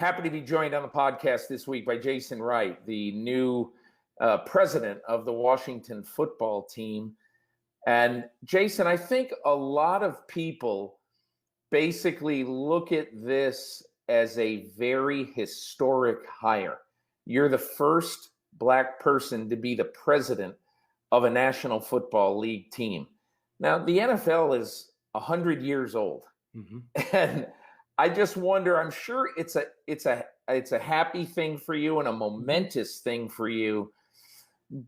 Happy to be joined on the podcast this week by Jason Wright, the new president of the Washington football team. And Jason, I think a lot of people basically look at this as a very historic hire. You're the first Black person to be the president of a National Football League team. Now, the NFL is 100 years old. Mm-hmm. And I just wonder, I'm sure it's a happy thing for you and a momentous thing for you.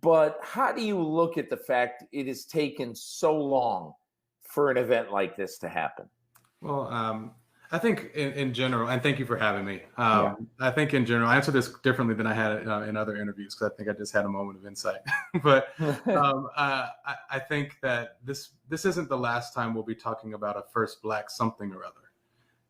But how do you look at the fact it has taken so long for an event like this to happen? Well, I think in general, and thank you for having me. I think in general, I answer this differently than I had in other interviews because I think I just had a moment of insight. But I think that this isn't the last time we'll be talking about a first Black something or other.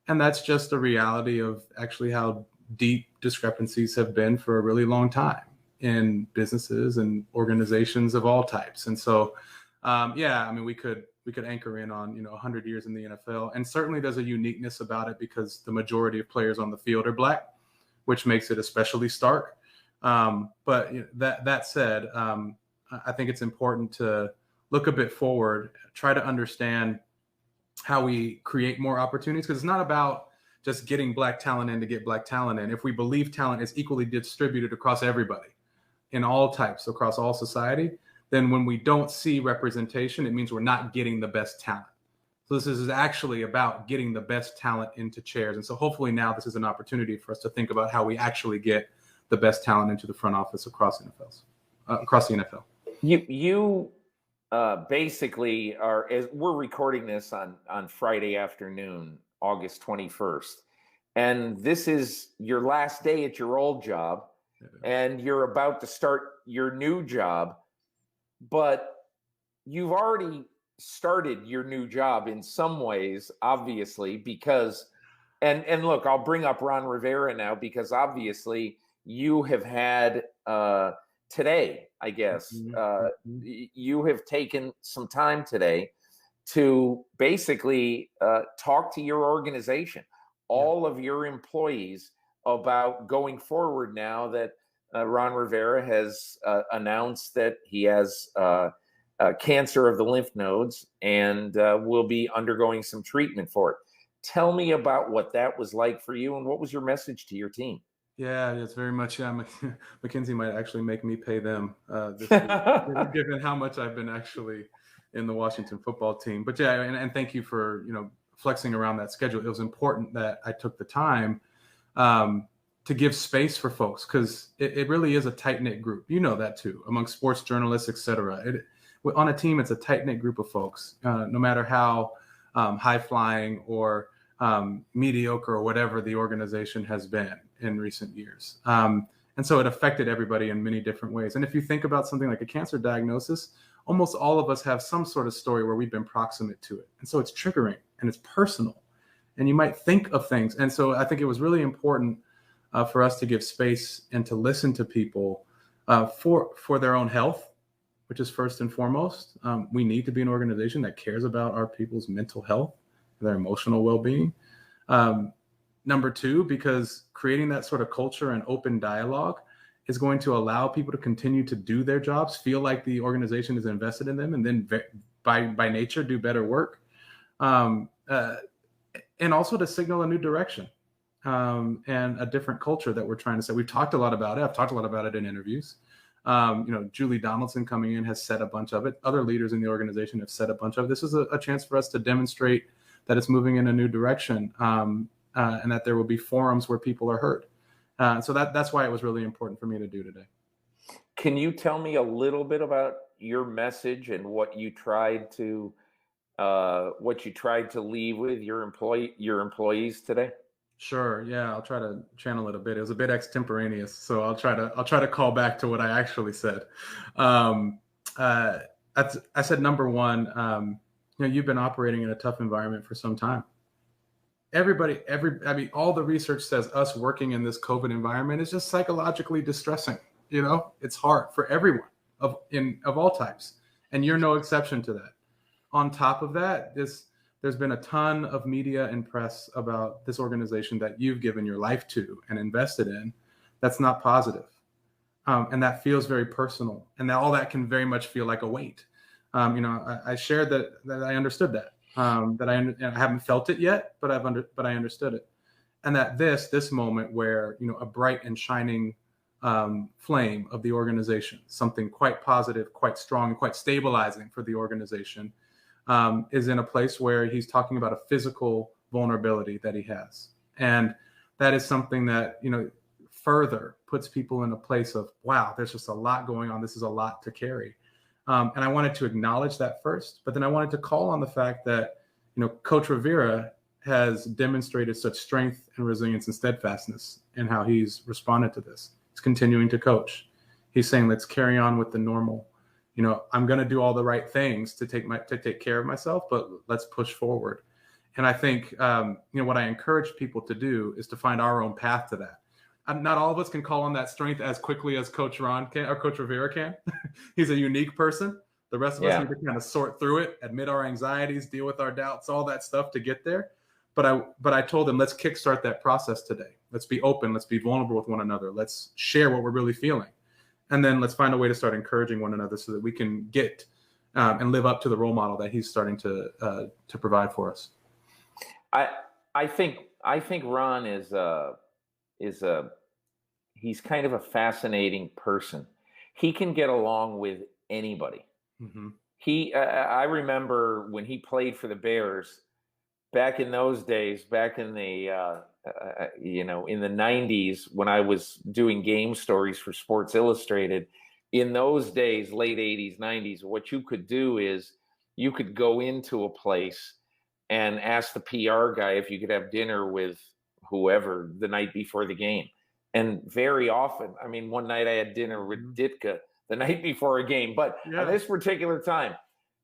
And that's just the reality of actually how deep discrepancies have been for a really long time in businesses and organizations of all types. And so, we could anchor in on, 100 years in the NFL. And certainly there's a uniqueness about it because the majority of players on the field are Black, which makes it especially stark. But that said, I think it's important to look a bit forward, try to understand how we create more opportunities, because it's not about just getting Black talent in to get Black talent in. If we believe talent is equally distributed across everybody in all types, across all society, then when we don't see representation, it means we're not getting the best talent. So this is actually about getting the best talent into chairs. And so hopefully now this is an opportunity for us to think about how we actually get the best talent into the front office across the NFL. You basically are, as we're recording this on Friday afternoon, August 21st, and this is your last day at your old job, and you're about to start your new job, but you've already started your new job in some ways, obviously, because, and look, I'll bring up Ron Rivera now, because obviously you have had today, I guess, you have taken some time today to basically talk to your organization, all of your employees, about going forward now that Ron Rivera has announced that he has cancer of the lymph nodes and will be undergoing some treatment for it. Tell me about what that was like for you, and what was your message to your team? Yeah, it's very much. McKinsey might actually make me pay them this week, given how much I've been actually in the Washington football team. But yeah, and thank you for flexing around that schedule. It was important that I took the time to give space for folks, because it really is a tight-knit group. You know that too, among sports journalists, et cetera. On a team, it's a tight-knit group of folks, no matter how high-flying or mediocre or whatever the organization has been in recent years. And so it affected everybody in many different ways. And if you think about something like a cancer diagnosis, almost all of us have some sort of story where we've been proximate to it. And so it's triggering and it's personal, and you might think of things. And so I think it was really important for us to give space and to listen to people for their own health, which is first and foremost. We need to be an organization that cares about our people's mental health, their emotional well-being. Number two, because creating that sort of culture and open dialogue is going to allow people to continue to do their jobs, feel like the organization is invested in them, and then by nature do better work. And also to signal a new direction and a different culture that we're trying to set. We've talked a lot about it. I've talked a lot about it in interviews. Julie Donaldson coming in has said a bunch of it. Other leaders in the organization have said a bunch of it. This is a chance for us to demonstrate that it's moving in a new direction, and that there will be forums where people are heard. So that's why it was really important for me to do today. Can you tell me a little bit about your message and what you tried to leave with your employees today? Sure. Yeah, I'll try to channel it a bit. It was a bit extemporaneous, so I'll try to call back to what I actually said. I said, number one, you've been operating in a tough environment for some time. All the research says us working in this COVID environment is just psychologically distressing. It's hard for everyone of all types, and you're no exception to that. On top of that, there's been a ton of media and press about this organization that you've given your life to and invested in that's not positive. And that feels very personal. And all that can very much feel like a weight. I shared that I understood that, I haven't felt it yet, but I understood it. And that this moment where, a bright and shining flame of the organization, something quite positive, quite strong, quite stabilizing for the organization, is in a place where he's talking about a physical vulnerability that he has. And that is something that, further puts people in a place of, wow, there's just a lot going on. This is a lot to carry. And I wanted to acknowledge that first, but then I wanted to call on the fact that, Coach Rivera has demonstrated such strength and resilience and steadfastness in how he's responded to this. He's continuing to coach. He's saying, let's carry on with the normal. I'm going to do all the right things to take care of myself, but let's push forward. And I think, what I encourage people to do is to find our own path to that. Not all of us can call on that strength as quickly as Coach Ron can or Coach Rivera can. He's a unique person. The rest of us need to kind of sort through it, admit our anxieties, deal with our doubts, all that stuff to get there. But I told them, let's kickstart that process today. Let's be open. Let's be vulnerable with one another. Let's share what we're really feeling. And then let's find a way to start encouraging one another so that we can get and live up to the role model that he's starting to provide for us. I think Ron he's kind of a fascinating person. He can get along with anybody. Mm-hmm. I remember when he played for the Bears back in those days, back in the in the 90s, when I was doing game stories for Sports Illustrated. In those days, late 80s, 90s, what you could do is you could go into a place and ask the PR guy if you could have dinner with whoever the night before the game. And very often, one night I had dinner with Ditka the night before a game, but on this particular time,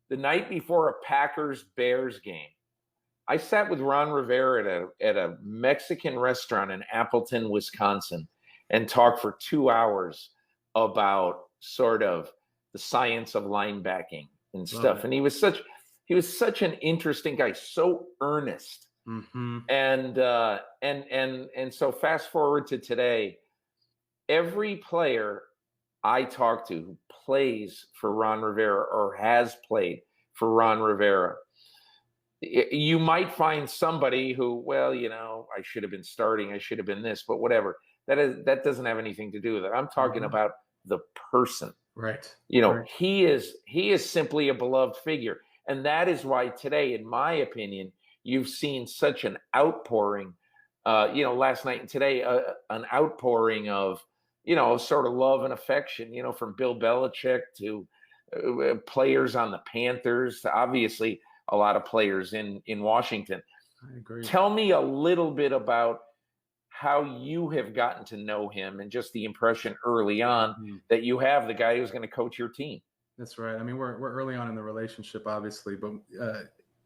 the night before a Packers-Bears game, I sat with Ron Rivera at a Mexican restaurant in Appleton, Wisconsin, and talked for 2 hours about sort of the science of linebacking and stuff. And he was such an interesting guy, so earnest. Mm-hmm. And so fast forward to today, every player I talk to who plays for Ron Rivera or has played for Ron Rivera, you might find somebody who, I should have been starting, I should have been this, but whatever. That doesn't have anything to do with it. I'm talking about the person. Right. Right. He is simply a beloved figure. And that is why today, in my opinion, you've seen such an outpouring, last night and today, an outpouring of, sort of love and affection, from Bill Belichick to players on the Panthers to obviously a lot of players in Washington. I agree. Tell me a little bit about how you have gotten to know him and just the impression early on that you have the guy who's going to coach your team. That's right. We're early on in the relationship, obviously, but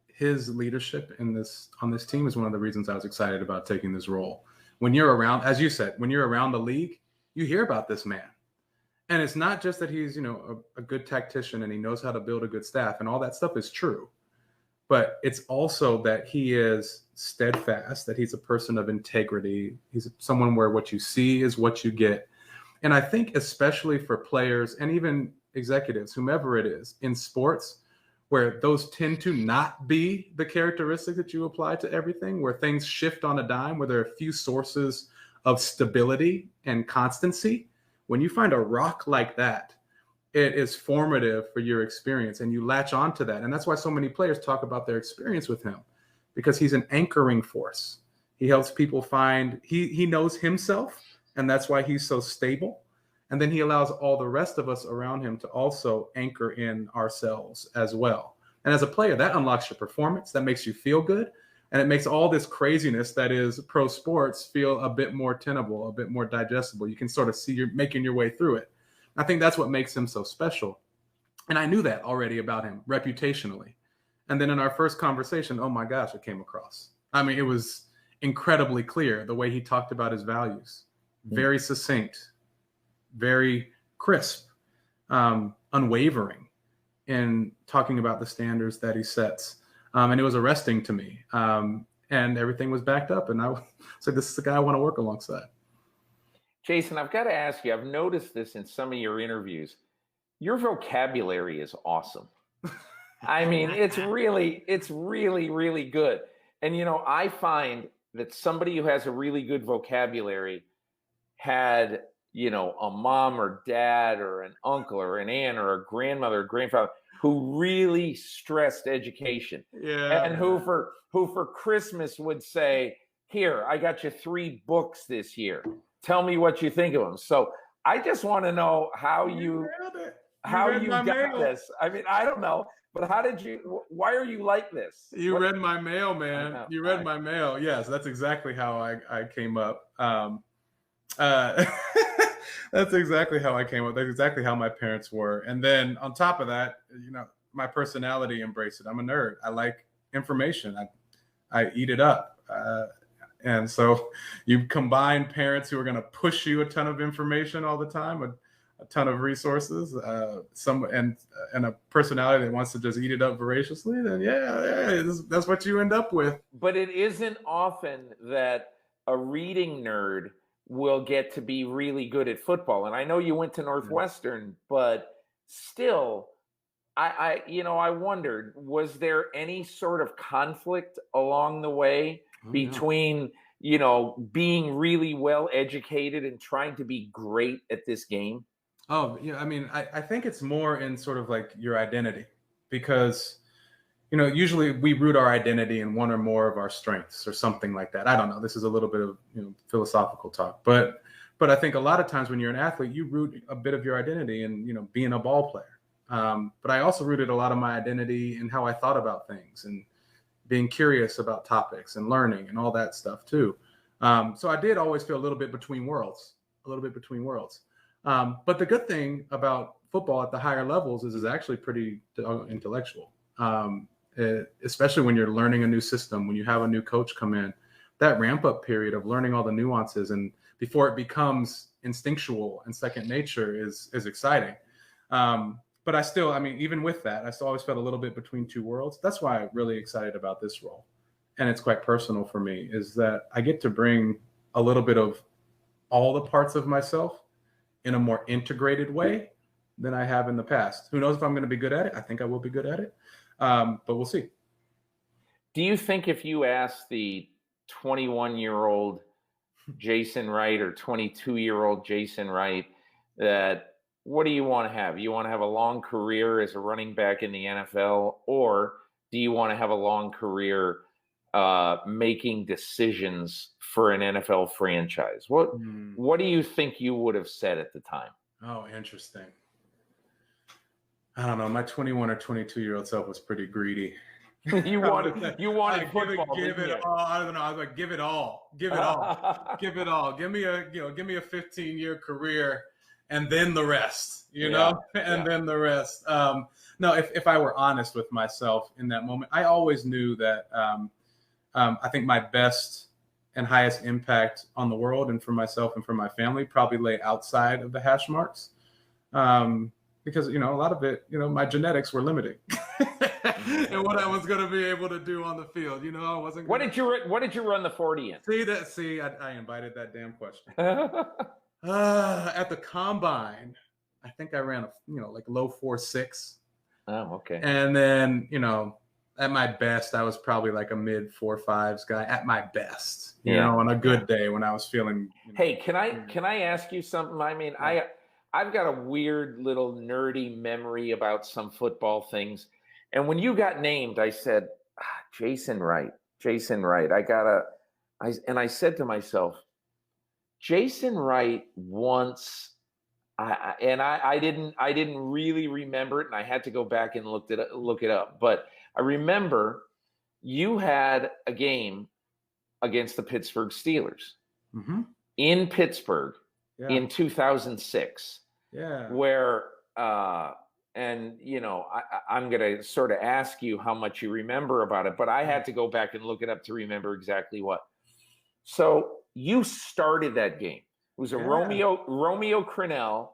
his leadership on this team is one of the reasons I was excited about taking this role. When you're around, as you said, when you're around the league, you hear about this man. And it's not just that he's, a good tactician and he knows how to build a good staff, and all that stuff is true. But it's also that he is steadfast, that he's a person of integrity. He's someone where what you see is what you get. And I think especially for players and even executives, whomever it is in sports, where those tend to not be the characteristics that you apply to everything, where things shift on a dime, where there are a few sources of stability and constancy. When you find a rock like that, it is formative for your experience and you latch on to that. And that's why so many players talk about their experience with him, because he's an anchoring force. He helps people find, he knows himself, and that's why he's so stable. And then he allows all the rest of us around him to also anchor in ourselves as well. And as a player, that unlocks your performance, that makes you feel good. And it makes all this craziness that is pro sports feel a bit more tenable, a bit more digestible. You can sort of see you're making your way through it. I think that's what makes him so special. And I knew that already about him reputationally. And then in our first conversation, oh my gosh, it came across. It was incredibly clear the way he talked about his values. Very succinct, very crisp, unwavering in talking about the standards that he sets. And it was arresting to me. And everything was backed up. And I was like, this is the guy I want to work alongside. Jason, I've got to ask you, I've noticed this in some of your interviews. Your vocabulary is awesome. I mean, it's really, really good. And, I find that somebody who has a really good vocabulary had, a mom or dad or an uncle or an aunt or a grandmother or grandfather who really stressed education. Yeah. And who for Christmas would say, here, I got you 3 books this year. Tell me what you think of them. So I just want to know how you got this. I mean, I don't know, but why are you like this? You read my mail, man. You read my mail. Yes, that's exactly how I came up. That's exactly how I came up. That's exactly how my parents were. And then on top of that, my personality embraced it. I'm a nerd. I like information. I eat it up. And so you combine parents who are going to push you a ton of information all the time, a ton of resources, and a personality that wants to just eat it up voraciously, then that's what you end up with. But it isn't often that a reading nerd will get to be really good at football. And I know you went to Northwestern, but still, I wondered, was there any sort of conflict along the way between, being really well educated and trying to be great at this game? Oh, yeah. I mean, I think it's more in sort of like your identity, because, usually we root our identity in one or more of our strengths or something like that. I don't know. This is a little bit of philosophical talk, but I think a lot of times when you're an athlete, you root a bit of your identity in being a ball player. But I also rooted a lot of my identity in how I thought about things and being curious about topics and learning and all that stuff too. So I did always feel a little bit between worlds. But the good thing about football at the higher levels is it's actually pretty intellectual, especially when you're learning a new system, when you have a new coach come in. That ramp up period of learning all the nuances and before it becomes instinctual and second nature is exciting. But even with that, I still always felt a little bit between two worlds. That's why I'm really excited about this role. And it's quite personal for me, is that I get to bring a little bit of all the parts of myself in a more integrated way than I have in the past. Who knows if I'm going to be good at it? I think I will be good at it. But we'll see. Do you think if you ask the 21-year-old Jason Wright or 22-year-old Jason Wright that, what do you want to have? You want to have a long career as a running back in the NFL, or do you want to have a long career making decisions for an NFL franchise? What do you think you would have said at the time? Oh, interesting. I don't know. My 21 or 22-year-old self was pretty greedy. You wanted football. Give it all. I don't know. I was like, give it all. Give it all. Give it all. Give me a 15-year career. And then the rest, then the rest. No, if I were honest with myself in that moment, I always knew that I think my best and highest impact on the world and for myself and for my family probably lay outside of the hash marks. Because, a lot of it, my genetics were limiting and what I was going to be able to do on the field. I wasn't. What did you run the 40 in? See, I invited that damn question. At the combine, I think I ran like low 4.6. Oh, okay. And then, at my best, I was probably like a mid 4.5s guy at my best, on a good day when I was feeling. Hey, can I ask you something? I mean, I've got a weird little nerdy memory about some football things. And when you got named, I said, Jason Wright. I said to myself, Jason Wright once, I didn't really remember it, and I had to go back and look it up. But I remember you had a game against the Pittsburgh Steelers in Pittsburgh in 2006. Yeah. Where I'm going to sort of ask you how much you remember about it, but I had to go back and look it up to remember exactly what. So you started that game. It was a Romeo Crennel.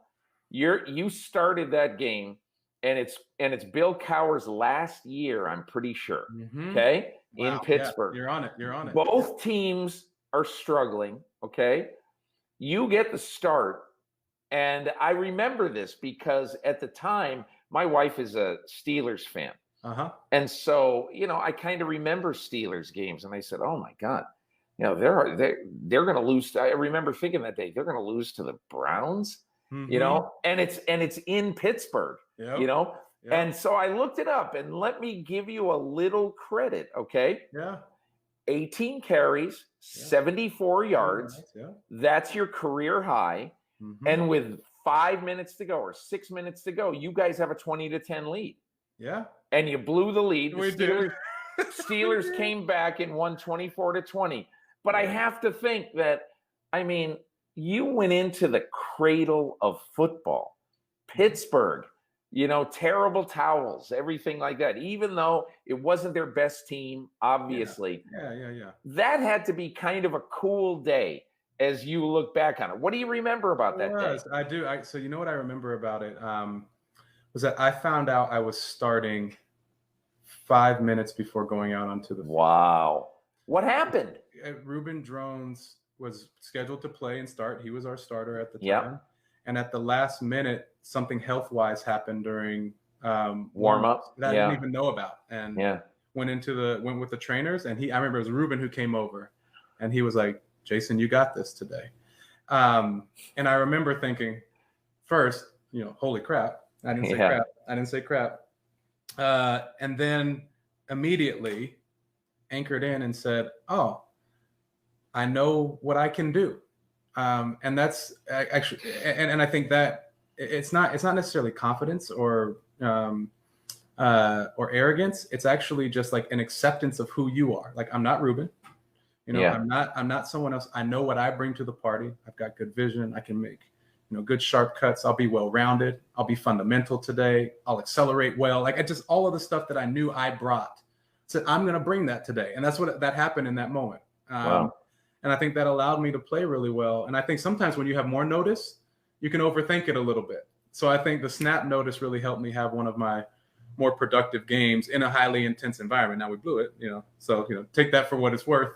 You started that game, and it's Bill Cowher's last year, I'm pretty sure. Mm-hmm. Okay, Wow. in Pittsburgh. Yeah, you're on it. Both teams are struggling. Okay, you get the start, and I remember this because at the time my wife is a Steelers fan. And so, I kind of remember Steelers games, and I said, "Oh my God, they're going to lose." I remember thinking that day they're going to lose to the Browns, and it's in Pittsburgh, Yep. And so I looked it up, and let me give you a little credit, okay? Yeah. 18 carries, 74 yards. Yeah. That's your career high, and with 5 minutes to go or 6 minutes to go, you guys have a 20-10 lead. Yeah. And you blew the lead. The Steelers came back and won 24-20. But I have to think that, you went into the cradle of football. Pittsburgh, terrible towels, everything like that. Even though it wasn't their best team, obviously. Yeah. That had to be kind of a cool day as you look back on it. What do you remember about that day? I do. So you know what I remember about it? Was that I found out I was starting 5 minutes before going out onto the field. Wow. What happened? Ruben Drones was scheduled to play and start. He was our starter at the time. Yep. And at the last minute, something health-wise happened during warm-up that I didn't even know about. And went with the trainers. And I remember it was Ruben who came over. And he was like, "Jason, you got this today." And I remember thinking, first, holy crap. I didn't say crap. And then immediately anchored in and said, "Oh, I know what I can do." And that's actually, and I think that it's not necessarily confidence or arrogance. It's actually just like an acceptance of who you are. Like, I'm not Ruben. I'm not someone else. I know what I bring to the party. I've got good vision. I can make good sharp cuts. I'll be well-rounded. I'll be fundamental today. I'll accelerate well. Like, just all of the stuff that I knew I brought. So I'm going to bring that today. And that's what that happened in that moment. Wow. And I think that allowed me to play really well. And I think sometimes when you have more notice, you can overthink it a little bit. So I think the snap notice really helped me have one of my more productive games in a highly intense environment. Now we blew it, so, take that for what it's worth.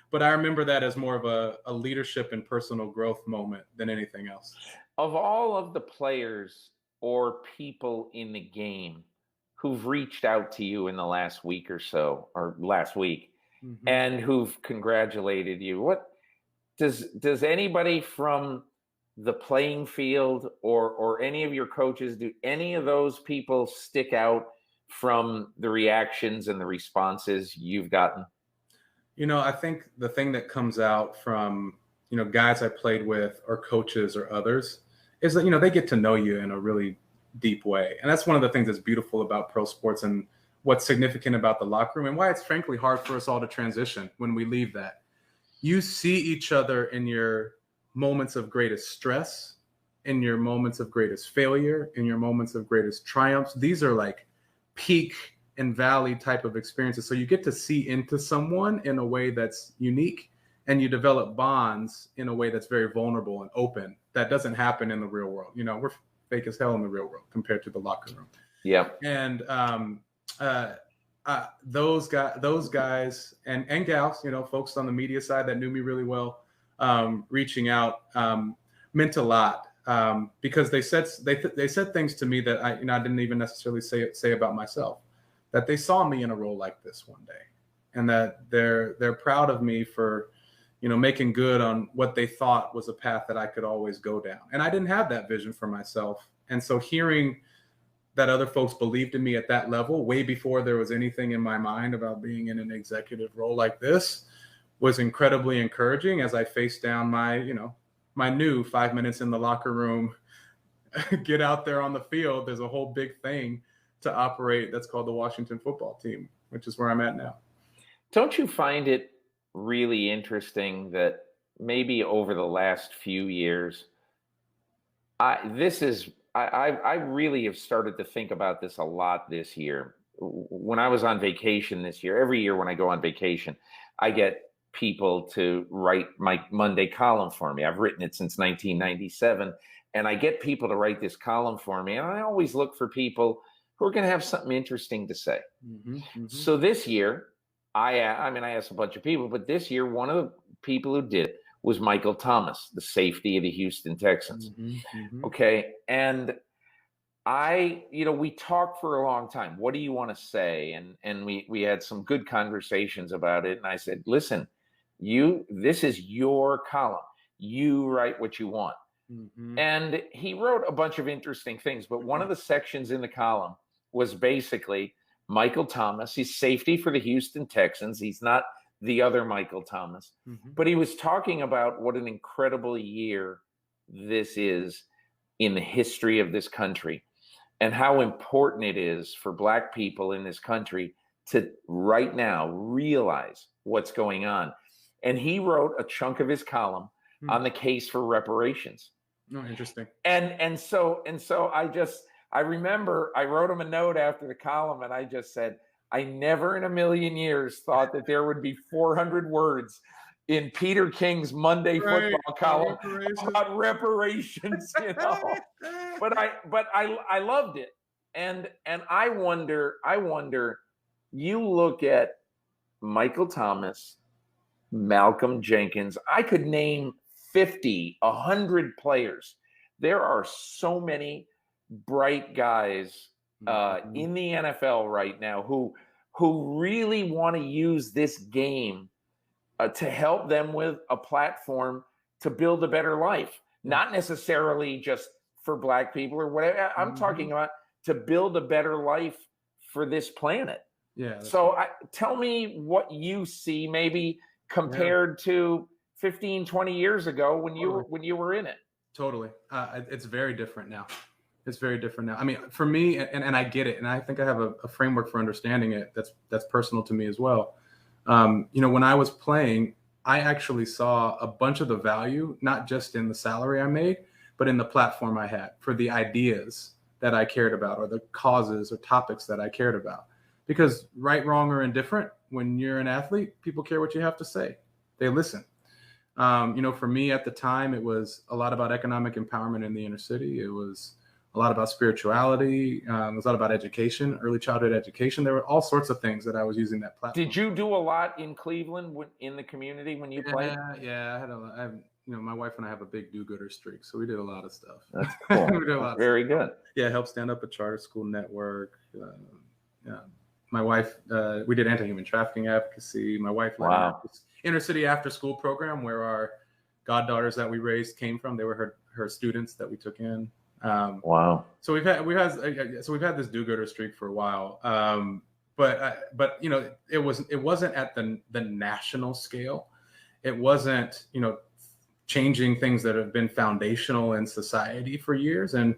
But I remember that as more of a leadership and personal growth moment than anything else. Of all of the players or people in the game who've reached out to you in the last week or so, or last week, and who've congratulated you, what does anybody from the playing field or any of your coaches, do any of those people stick out from the reactions and the responses you've gotten? I think the thing that comes out from, guys I played with or coaches or others is that, they get to know you in a really deep way. And that's one of the things that's beautiful about pro sports and what's significant about the locker room and why it's frankly hard for us all to transition when we leave that. You see each other in your moments of greatest stress, in your moments of greatest failure, in your moments of greatest triumphs. These are like peak and valley type of experiences. So you get to see into someone in a way that's unique, and you develop bonds in a way that's very vulnerable and open. That doesn't happen in the real world. We're fake as hell in the real world compared to the locker room. Yeah. And those guys and gals, folks on the media side that knew me really well, reaching out meant a lot, because they said things to me that I didn't even necessarily say about myself. That they saw me in a role like this one day, and that they're proud of me for, making good on what they thought was a path that I could always go down. And I didn't have that vision for myself. And so hearing that other folks believed in me at that level, way before there was anything in my mind about being in an executive role like this, was incredibly encouraging as I faced down my new 5 minutes in the locker room, get out there on the field. There's a whole big thing to operate that's called the Washington football team, which is where I'm at now. Don't you find it really interesting that maybe over the last few years, I really have started to think about this a lot this year. When I was on vacation this year, every year when I go on vacation, I get people to write my Monday column for me. I've written it since 1997, and I get people to write this column for me. And I always look for people who are going to have something interesting to say. So this year, I asked a bunch of people, but this year, one of the people who did it was Michael Thomas, the safety of the Houston Texans. Okay. And we talked for a long time. What do you want to say? And we had some good conversations about it. And I said, listen, this is your column. You write what you want. And he wrote a bunch of interesting things, but one of the sections in the column was basically Michael Thomas. He's safety for the Houston Texans. He's not the other Michael Thomas, but he was talking about what an incredible year this is in the history of this country and how important it is for Black people in this country to right now realize what's going on. And he wrote a chunk of his column on the case for reparations. Oh, interesting. And so I remember I wrote him a note after the column and I just said, I never in a million years thought that there would be 400 words in Peter King's Monday football column about reparations, But I loved it. And I wonder, you look at Michael Thomas, Malcolm Jenkins, I could name 50, 100 players. There are so many bright guys in the NFL right now who really want to use this game to help them with a platform to build a better life, not necessarily just for Black people or whatever. I'm talking about to build a better life for this planet. Yeah. So tell me what you see maybe compared to 15, 20 years ago when you were in it. Totally. It's very different now. It's very different now. I mean, for me, and I get it, and I think I have a framework for understanding it that's personal to me as well. When I was playing, I actually saw a bunch of the value, not just in the salary I made, but in the platform I had for the ideas that I cared about or the causes or topics that I cared about. Because right, wrong, or indifferent, when you're an athlete, people care what you have to say. They listen. For me at the time, it was a lot about economic empowerment in the inner city. It was a lot about spirituality. It was a lot about education, early childhood education. There were all sorts of things that I was using that platform. Did you do a lot in Cleveland in the community when you played? Yeah, I have my wife and I have a big do-gooder streak, so we did a lot of stuff. That's cool. We did a lot Very good. Yeah, helped stand up a charter school network. My wife, we did anti-human trafficking advocacy. My wife led an inner city after school program where our goddaughters that we raised came from. They were her students that we took in. Wow. So we've had this do-gooder streak for a while. But it wasn't at the national scale. It wasn't, changing things that have been foundational in society for years. And,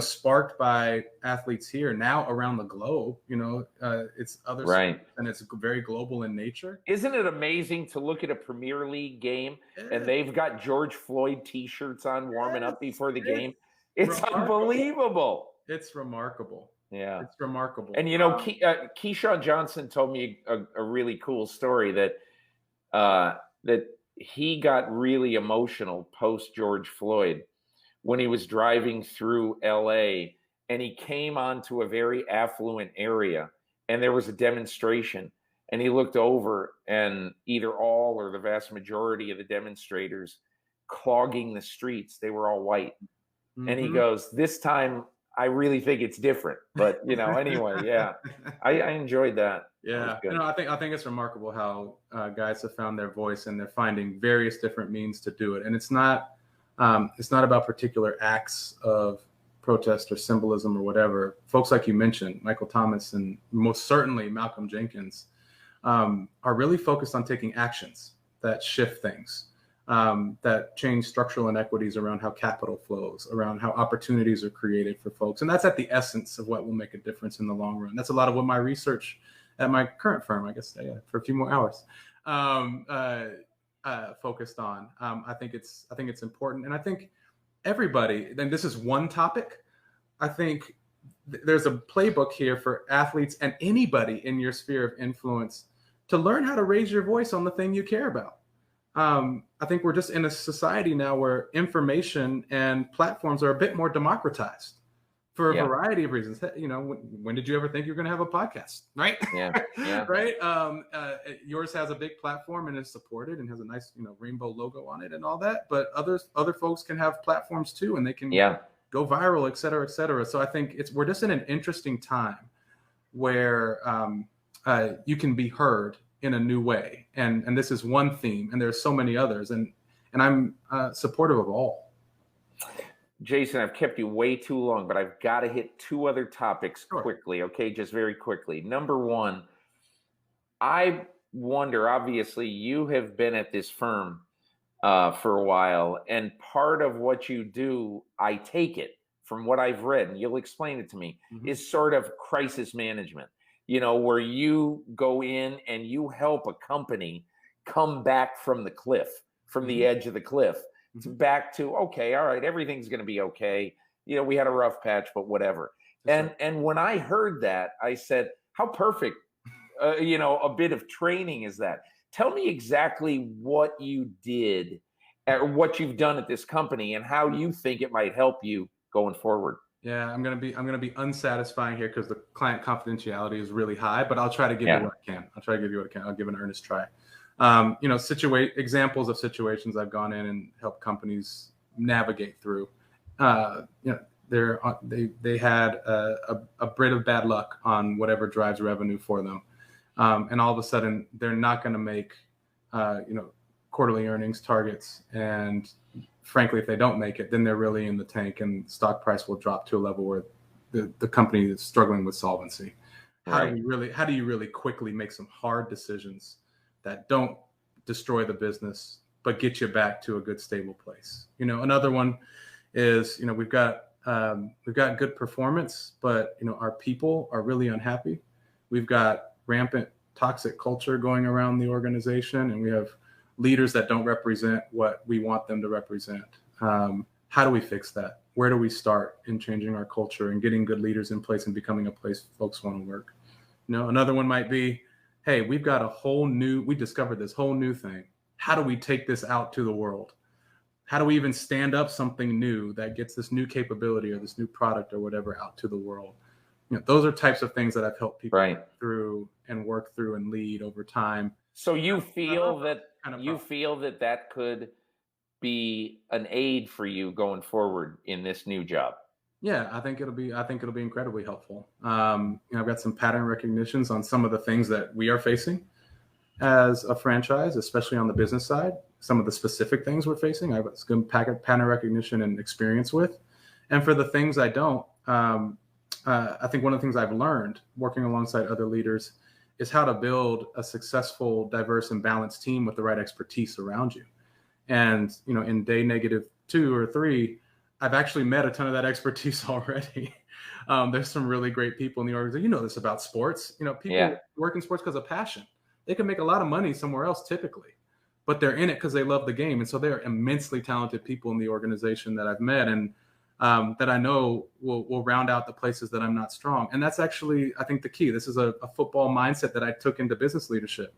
sparked by athletes here now around the globe, it's other sports, and it's very global in nature. Isn't it amazing to look at a Premier League game and they've got George Floyd t-shirts on warming up before the game? It's unbelievable. It's remarkable. Yeah. It's remarkable. And, Keyshawn Johnson told me a really cool story that he got really emotional post George Floyd when he was driving through LA and he came onto a very affluent area and there was a demonstration and he looked over and either all or the vast majority of the demonstrators clogging the streets, they were all white. And he goes, this time I really think it's different, but anyway, yeah, I enjoyed that. Yeah, I think it's remarkable how guys have found their voice and they're finding various different means to do it. And it's not about particular acts of protest or symbolism or whatever. Folks like you mentioned, Michael Thomas and most certainly Malcolm Jenkins, are really focused on taking actions that shift things. That change structural inequities around how capital flows, around how opportunities are created for folks. And that's at the essence of what will make a difference in the long run. That's a lot of what my research at my current firm, I guess, for a few more hours, focused on. I think it's important. And I think everybody, and this is one topic, I think there's a playbook here for athletes and anybody in your sphere of influence to learn how to raise your voice on the thing you care about. I think we're just in a society now where information and platforms are a bit more democratized. for a variety of reasons. You know, when did you ever think you're going to have a podcast, right? Yeah. Right. Yours has a big platform and is supported and has a nice, you know, rainbow logo on it and all that. But other folks can have platforms too, and they can go viral, et cetera, et cetera. So I think we're just in an interesting time where you can be heard in a new way, and this is one theme, and there's so many others, and I'm supportive of all. Jason, I've kept you way too long, but I've got to hit two other topics quickly, okay? Just very quickly. Number one, I wonder, obviously, you have been at this firm for a while, and part of what you do, I take it from what I've read, and you'll explain it to me, is sort of crisis management, you know, where you go in and you help a company come back from the cliff, from the edge of the cliff. Back to, okay, all right, everything's going to be okay. You know, we had a rough patch, but whatever. And when I heard that, I said, how perfect, you know, a bit of training is that? Tell me exactly what you did, or what you've done at this company, and how you think it might help you going forward. Yeah, I'm gonna be unsatisfying here because the client confidentiality is really high, but I'll try to give you what I can. I'll give an earnest try. You know, examples of situations I've gone in and helped companies navigate through. You know, they had a bit of bad luck on whatever drives revenue for them, and all of a sudden they're not going to make you know, quarterly earnings targets, and frankly, if they don't make it, then they're really in the tank, and stock price will drop to a level where the company is struggling with solvency. How do you really quickly make some hard decisions that don't destroy the business, but get you back to a good, stable place? You know, another one is, you know, we've got good performance, but, you know, our people are really unhappy. We've got rampant toxic culture going around the organization, and we have leaders that don't represent what we want them to represent. How do we fix that? Where do we start in changing our culture and getting good leaders in place and becoming a place folks want to work? You know, another one might be, hey, we discovered this whole new thing. How do we take this out to the world? How do we even stand up something new that gets this new capability or this new product or whatever out to the world? You know, those are types of things that I've helped people through and work through and lead over time. So you feel that could be an aid for you going forward in this new job? Yeah, I think it'll be incredibly helpful. You know, I've got some pattern recognitions on some of the things that we are facing as a franchise, especially on the business side. Some of the specific things we're facing, I have some pattern recognition and experience with. And for the things I don't, I think one of the things I've learned working alongside other leaders is how to build a successful, diverse, and balanced team with the right expertise around you. And, you know, in day -2 or 3, I've actually met a ton of that expertise already. There's some really great people in the organization. You know this about sports. You know, people work in sports because of passion. They can make a lot of money somewhere else typically, but they're in it because they love the game. And so they're immensely talented people in the organization that I've met, and that I know will round out the places that I'm not strong. And that's actually, I think, the key. This is a football mindset that I took into business leadership.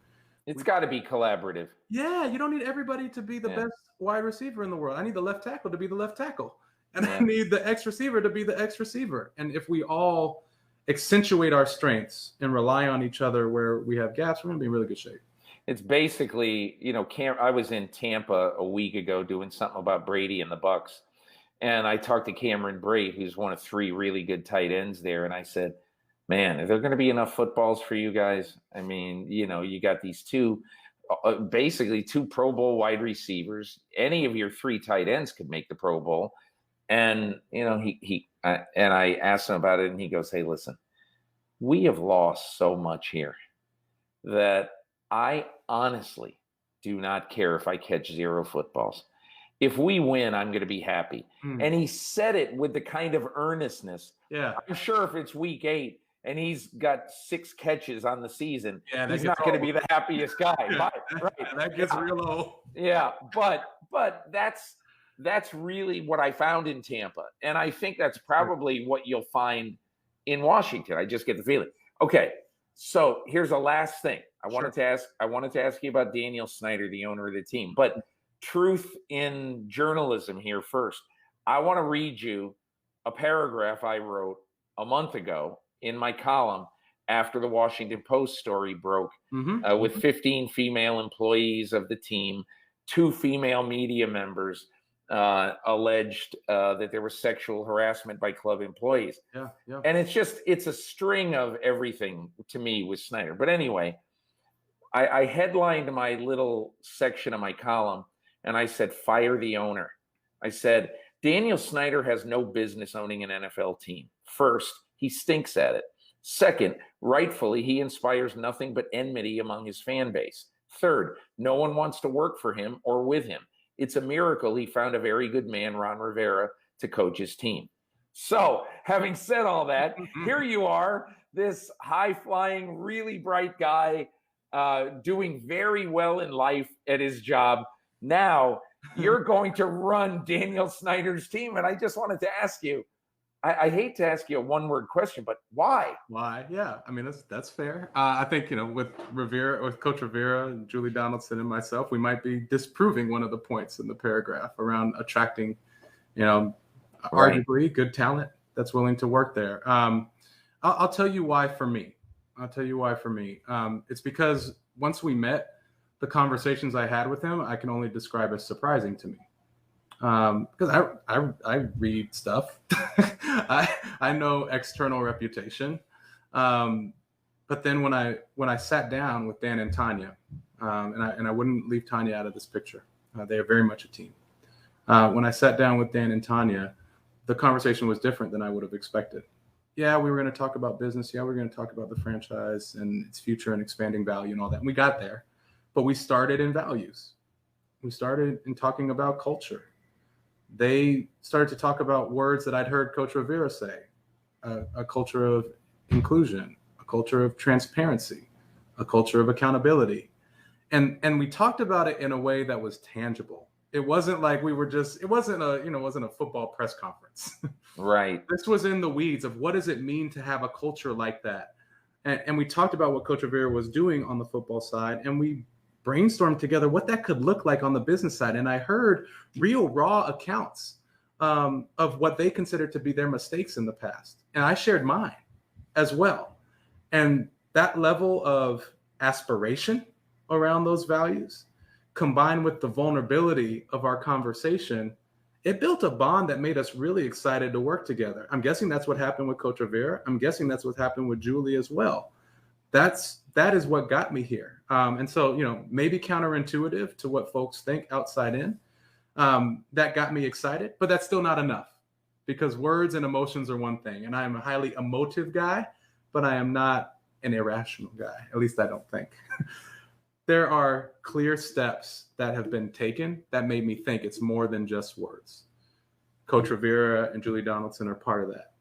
It's got to be collaborative. Yeah, you don't need everybody to be the best wide receiver in the world. I need the left tackle to be the left tackle. And I need the X receiver to be the X receiver. And if we all accentuate our strengths and rely on each other where we have gaps, we're going to be in really good shape. It's basically, you know, I was in Tampa a week ago doing something about Brate and the Bucs. And I talked to Cameron Brate, who's one of 3 really good tight ends there. And I said, man, are there going to be enough footballs for you guys? I mean, you know, you got these basically 2 Pro Bowl wide receivers. Any of your 3 tight ends could make the Pro Bowl. And, you know, and I asked him about it, and he goes, hey, listen, we have lost so much here that I honestly do not care if I catch 0 footballs. If we win, I'm going to be happy. And he said it with the kind of earnestness. Yeah. I'm sure if it's week 8 and he's got 6 catches on the season, he's not going to be the happiest guy. Right. That gets real low. Yeah. But that's really what I found in Tampa. And I think that's probably what you'll find in Washington. I just get the feeling. Okay. So here's the last thing. I wanted to ask you about Daniel Snyder, the owner of the team. But truth in journalism here first. I want to read you a paragraph I wrote a month ago in my column after the Washington Post story broke, with 15 female employees of the team, 2 female media members alleged that there was sexual harassment by club employees. Yeah. And it's a string of everything to me with Snyder. But anyway, I headlined my little section of my column and I said, fire the owner. I said, Daniel Snyder has no business owning an NFL team. First, he stinks at it. Second, rightfully, he inspires nothing but enmity among his fan base. Third, no one wants to work for him or with him. It's a miracle he found a very good man, Ron Rivera, to coach his team. So, having said all that, here you are, this high-flying, really bright guy, doing very well in life at his job. Now you're going to run Daniel Snyder's team. And I just wanted to ask you, I hate to ask you a one-word question, but why? Why? Yeah. I mean, that's fair. I think, with Coach Rivera and Julie Donaldson and myself, we might be disproving one of the points in the paragraph around attracting, arguably good talent that's willing to work there. I'll tell you why for me. It's because once we met, the conversations I had with him, I can only describe as surprising to me. Because I read stuff. I know external reputation. But then when I sat down with Dan and Tanya, and I wouldn't leave Tanya out of this picture. They are very much a team. When I sat down with Dan and Tanya, the conversation was different than I would have expected. Yeah, we were going to talk about business. Yeah, we were going to talk about the franchise and its future and expanding value and all that. And we got there, but we started in values. We started in talking about culture. They started to talk about words that I'd heard Coach Rivera say, a culture of inclusion, a culture of transparency, a culture of accountability. And we talked about it in a way that was tangible. It wasn't like it wasn't a football press conference. Right. This was in the weeds of what does it mean to have a culture like that? And we talked about what Coach Rivera was doing on the football side, and we brainstormed together what that could look like on the business side. And I heard real raw accounts of what they considered to be their mistakes in the past. And I shared mine as well. And that level of aspiration around those values, combined with the vulnerability of our conversation, it built a bond that made us really excited to work together. I'm guessing that's what happened with Coach Rivera. I'm guessing that's what happened with Julie as well. That is what got me here. And so, maybe counterintuitive to what folks think outside in, that got me excited, but that's still not enough because words and emotions are one thing. And I am a highly emotive guy, but I am not an irrational guy. At least I don't think. There are clear steps that have been taken that made me think it's more than just words. Coach Rivera and Julie Donaldson are part of that.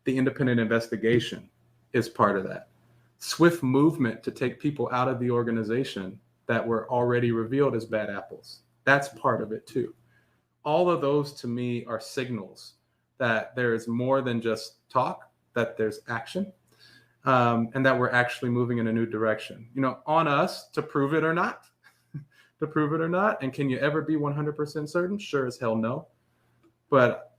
The independent investigation is part of that. Swift movement to take people out of the organization that were already revealed as bad apples. That's part of it too. All of those to me are signals that there is more than just talk, that there's action. And that we're actually moving in a new direction, on us to prove it or not, And can you ever be 100% certain? Sure as hell no. But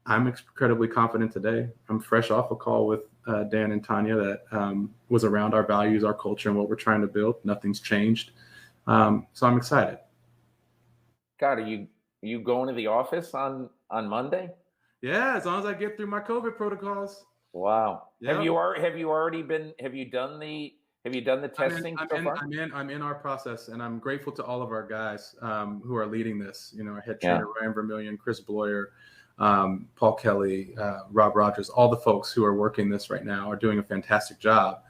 I'm incredibly confident today. I'm fresh off a call with Dan and Tanya that was around our values, our culture, and what we're trying to build. Nothing's changed. So I'm excited. God, are you going to the office on Monday? Yeah, as long as I get through my COVID protocols. Wow. Yep. Have you done the testing so far? I'm in our process, and I'm grateful to all of our guys who are leading this. Our head trainer, Ryan Vermillion, Chris Bloyer, Paul Kelly, Rob Rogers, all the folks who are working this right now are doing a fantastic job.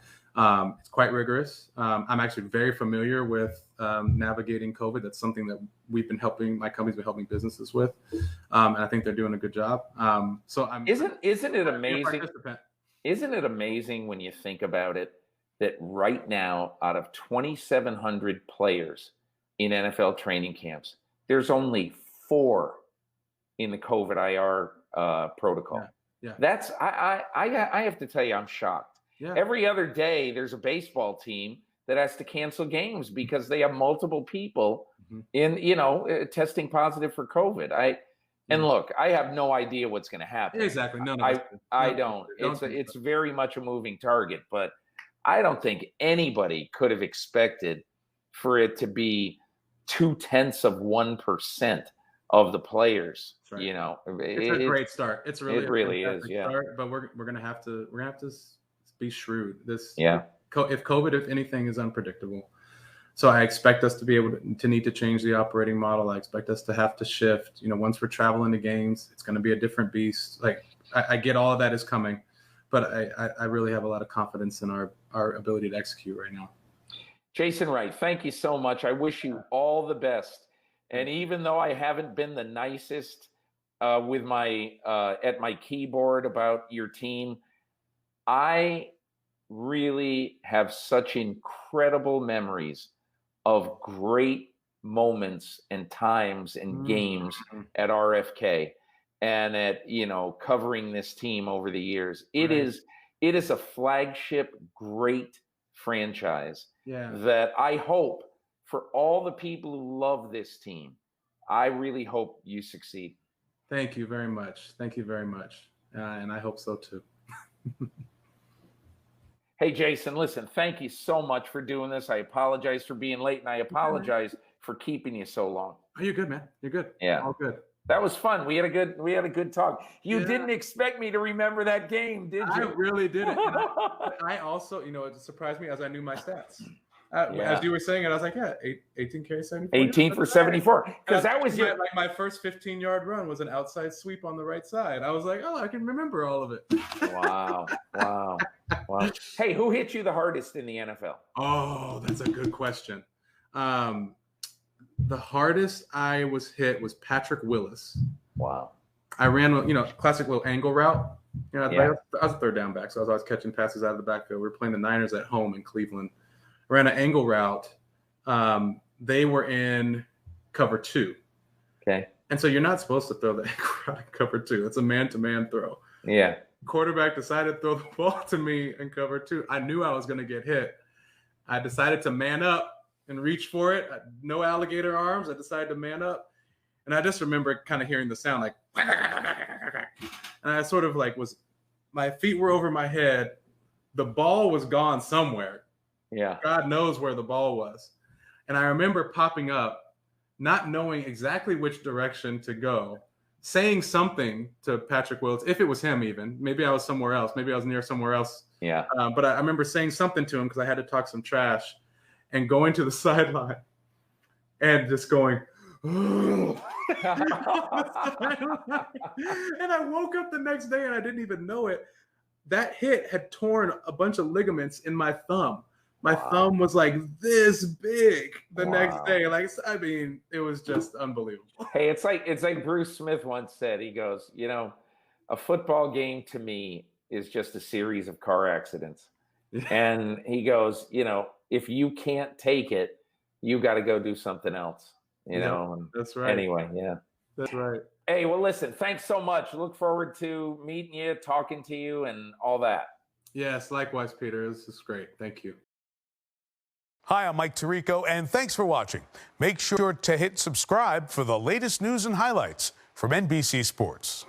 It's quite rigorous. I'm actually very familiar with navigating COVID. That's something that my company's been helping businesses with. And I think they're doing a good job. Isn't it amazing? Isn't it amazing when you think about it that right now, out of 2,700 players in NFL training camps, there's only 4 in the COVID IR protocol. Yeah. That's I have to tell you, I'm shocked. Yeah. Every other day, there's a baseball team that has to cancel games because they have multiple people in, testing positive for COVID. And look, I have no idea what's going to happen. Exactly. No, I don't. It's very much a moving target, but I don't think anybody could have expected for it to be 0.2% of the players. Right. You know, it's a great start. It's really, it really is. Yeah. Start, but we're gonna have to be shrewd. If COVID, if anything, is unpredictable. So I expect us to be able to need to change the operating model. I expect us to have to shift. Once we're traveling to games, it's going to be a different beast. Like I get all of that is coming, but I really have a lot of confidence in our ability to execute right now. Jason Wright, thank you so much. I wish you all the best. And even though I haven't been the nicest with my at my keyboard about your team, I really have such incredible memories of great moments and times and games at RFK and at, covering this team over the years. It is a flagship, great franchise that I hope for all the people who love this team, I really hope you succeed. Thank you very much. Thank you very much. And I hope so too. Hey, Jason, listen, thank you so much for doing this. I apologize for being late, and I apologize for keeping you so long. Oh, you're good, man. You're good. Yeah. All good. That was fun. We had a good talk. You didn't expect me to remember that game, did you? I really didn't. I also, it surprised me as I knew my stats. As you were saying it, I was like, 18 carries, 74. 18 for 74. Because that was my first 15-yard run was an outside sweep on the right side. I was like, I can remember all of it. Wow. Hey, who hit you the hardest in the NFL? Oh, that's a good question. The hardest I was hit was Patrick Willis. Wow. I ran, classic little angle route. I was a third down back, so I was always catching passes out of the backfield. We were playing the Niners at home in Cleveland. I ran an angle route. They were in cover 2. Okay. And so you're not supposed to throw the angle route in cover 2. It's a man-to-man throw. Yeah. Quarterback decided to throw the ball to me in cover 2. I knew I was going to get hit. I decided to man up and reach for it. No alligator arms. I decided to man up. And I just remember kind of hearing the sound like, and I sort of my feet were over my head. The ball was gone somewhere. Yeah. God knows where the ball was. And I remember popping up, not knowing exactly which direction to go, saying something to Patrick Willis, if it was him even. Maybe I was somewhere else. Maybe I was near somewhere else. Yeah. But I remember saying something to him because I had to talk some trash and going to the sideline and just going, and I woke up the next day and I didn't even know it. That hit had torn a bunch of ligaments in my thumb. My thumb was like this big the next day. It was just unbelievable. Hey, it's like Bruce Smith once said. He goes, a football game to me is just a series of car accidents. And he goes, if you can't take it, you got to go do something else. That's right. Anyway, that's right. Hey, well, listen, thanks so much. Look forward to meeting you, talking to you, and all that. Yes, likewise, Peter. This is great. Thank you. Hi, I'm Mike Tirico, and thanks for watching. Make sure to hit subscribe for the latest news and highlights from NBC Sports.